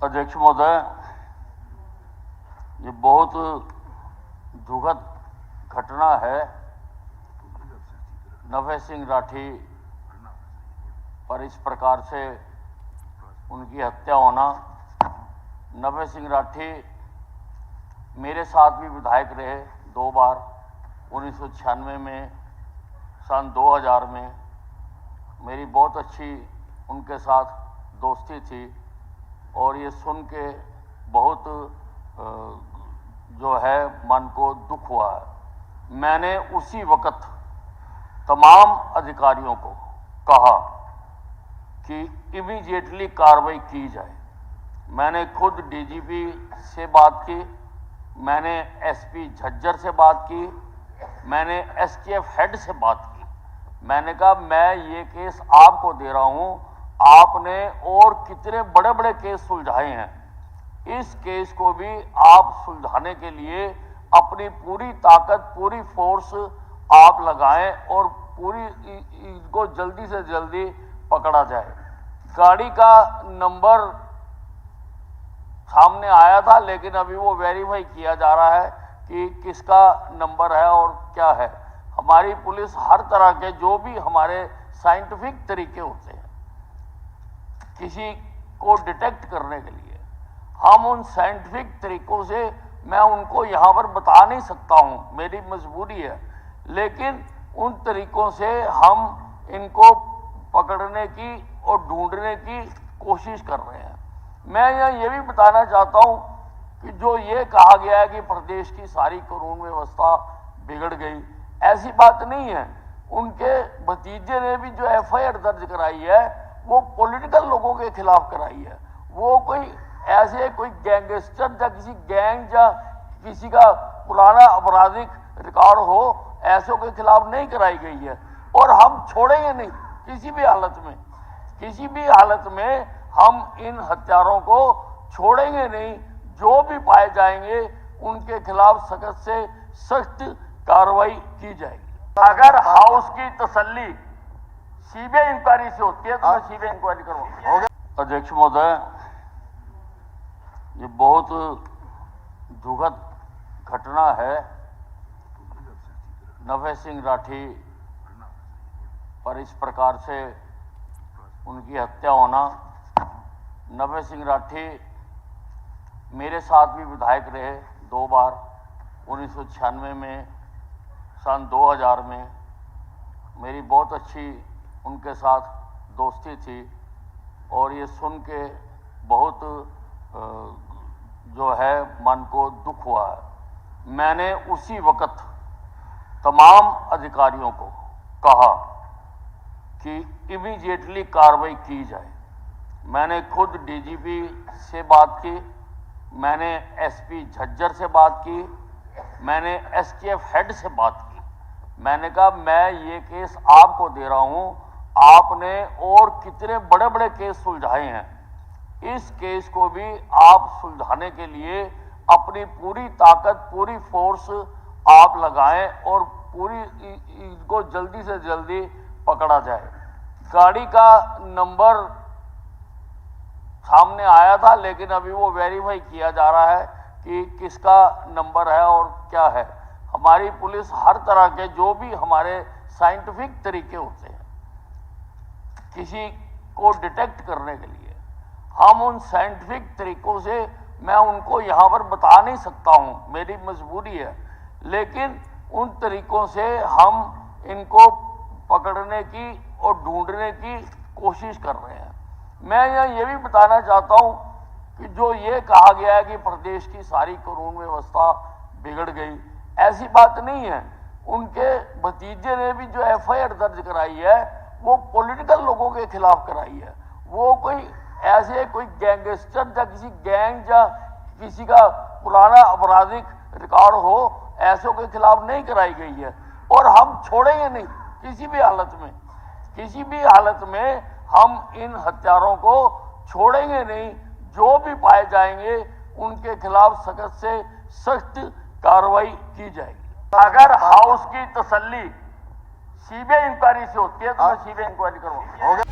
अध्यक्ष महोदय, ये बहुत दुखद घटना है। नभे सिंह राठी पर इस प्रकार से उनकी हत्या होना। नभे सिंह राठी मेरे साथ भी विधायक रहे 2 बार, 1996 में, सन 2000 में। मेरी बहुत अच्छी उनके साथ दोस्ती थी और ये सुन के बहुत जो है मन को दुख हुआ है। मैंने उसी वक्त तमाम अधिकारियों को कहा कि इमीडिएटली कार्रवाई की जाए। मैंने खुद डीजीपी से बात की, मैंने एसपी झज्जर से बात की, मैंने एसटीएफ हेड से बात की। मैंने कहा मैं ये केस आपको दे रहा हूं, आपने और कितने बड़े बड़े केस सुलझाए हैं, इस केस को भी आप सुलझाने के लिए अपनी पूरी ताकत, पूरी फोर्स आप लगाएं और पूरी इसको जल्दी से जल्दी पकड़ा जाए। गाड़ी का नंबर सामने आया था, लेकिन अभी वो वेरीफाई किया जा रहा है कि किसका नंबर है और क्या है। हमारी पुलिस हर तरह के जो भी हमारे साइंटिफिक तरीके होते हैं किसी को डिटेक्ट करने के लिए, हम उन साइंटिफिक तरीकों से मैं उनको यहाँ पर बता नहीं सकता हूँ, मेरी मजबूरी है, लेकिन उन तरीकों से हम इनको पकड़ने की और ढूंढने की कोशिश कर रहे हैं। मैं यहाँ ये भी बताना चाहता हूँ कि जो ये कहा गया है कि प्रदेश की सारी कानून व्यवस्था बिगड़ गई, ऐसी बात नहीं है। उनके भतीजे ने भी जो एफआईआर दर्ज कराई है वो पॉलिटिकल लोगों के खिलाफ कराई है। वो कोई ऐसे कोई गैंगस्टर या किसी गैंग या किसी का पुराना आपराधिक रिकॉर्ड हो, ऐसों के खिलाफ नहीं कराई गई है। और हम छोड़ेंगे नहीं किसी भी हालत में, किसी भी हालत में हम इन हत्यारों को छोड़ेंगे नहीं। जो भी पाए जाएंगे उनके खिलाफ सख्त से सख्त कार्रवाई की जाएगी। अगर हाउस की तसल्ली सीबीआई इंक्वायरी से होती है तो मैं सीबीआई इंक्वायरी करवाऊंगा। अध्यक्ष महोदय, ये बहुत दुखद घटना है। नभे सिंह राठी पर इस प्रकार से उनकी हत्या होना। नभे सिंह राठी मेरे साथ भी विधायक रहे 2 बार, 1996 में, सन 2000 में। मेरी बहुत अच्छी उनके साथ दोस्ती थी और ये सुन के बहुत जो है मन को दुख हुआ है। मैंने उसी वक्त तमाम अधिकारियों को कहा कि इमीडिएटली कार्रवाई की जाए। मैंने खुद डीजीपी से बात की, मैंने एसपी झज्जर से बात की, मैंने एसटीएफ हेड से बात की। मैंने कहा मैं ये केस आपको दे रहा हूं, आपने और कितने बड़े बड़े केस सुलझाए हैं, इस केस को भी आप सुलझाने के लिए अपनी पूरी ताकत, पूरी फोर्स आप लगाएं और पूरी इसको जल्दी से जल्दी पकड़ा जाए। गाड़ी का नंबर सामने आया था, लेकिन अभी वो वेरीफाई किया जा रहा है कि किसका नंबर है और क्या है। हमारी पुलिस हर तरह के जो भी हमारे साइंटिफिक तरीके होते हैं किसी को डिटेक्ट करने के लिए, हम उन साइंटिफिक तरीकों से मैं उनको यहाँ पर बता नहीं सकता हूँ, मेरी मजबूरी है, लेकिन उन तरीकों से हम इनको पकड़ने की और ढूंढने की कोशिश कर रहे हैं। मैं यहाँ ये भी बताना चाहता हूँ कि जो ये कहा गया है कि प्रदेश की सारी कानून व्यवस्था बिगड़ गई, ऐसी बात नहीं है। उनके भतीजे ने भी जो एफआईआर दर्ज कराई है वो पॉलिटिकल लोगों के खिलाफ कराई है। वो कोई ऐसे कोई गैंगस्टर या किसी गैंग या किसी का पुराना आपराधिक रिकॉर्ड हो, ऐसों के खिलाफ नहीं कराई गई है। और हम छोड़ेंगे नहीं किसी भी हालत में, किसी भी हालत में हम इन हत्यारों को छोड़ेंगे नहीं। जो भी पाए जाएंगे उनके खिलाफ सख्त से सख्त कार्रवाई की जाएगी। अगर हाउस की तसल्ली सीबीआई इंक्वायरी से होती है तो मैं सीबीआई इंक्वायरी करवाऊंगा।